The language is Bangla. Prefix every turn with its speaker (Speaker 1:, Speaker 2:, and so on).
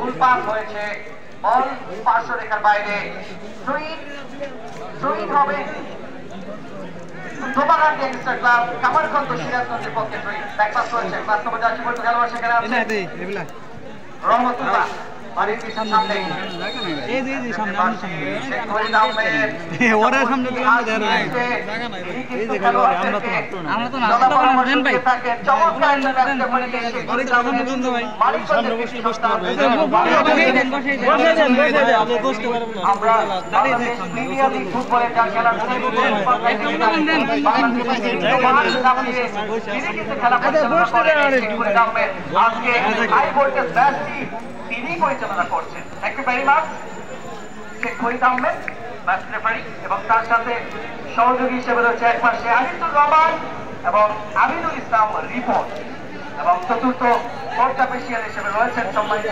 Speaker 1: ভুল পাস হয়েছে, বল পার্শ্ব রেখার বাইরে, থ্রোইন হবে ধোবাঘাট গ্যাংস্টার ক্লাব কামারখন্দ সিরাজগঞ্জের পক্ষে। থ্রোইন ব্যাক পাস হয়েছে, 5 নম্বর জার্সি পরিহিত খেলোয়াড় সেখানে আছে রহমতুল্লাহ। বাড়ির পিছন সামনে তিনি পরিচালনা করছেন। Thank you very much Sheikh Farid Ahmed match referee, এবং তার সাথে সহযোগী হিসেবে রয়েছে এক পাশে আজিজুর রহমান এবং আমিনুল ইসলাম রিপন, এবং চতুর্থ কোর্ট অফিসিয়াল হিসেবে রয়েছেন সম্মানিত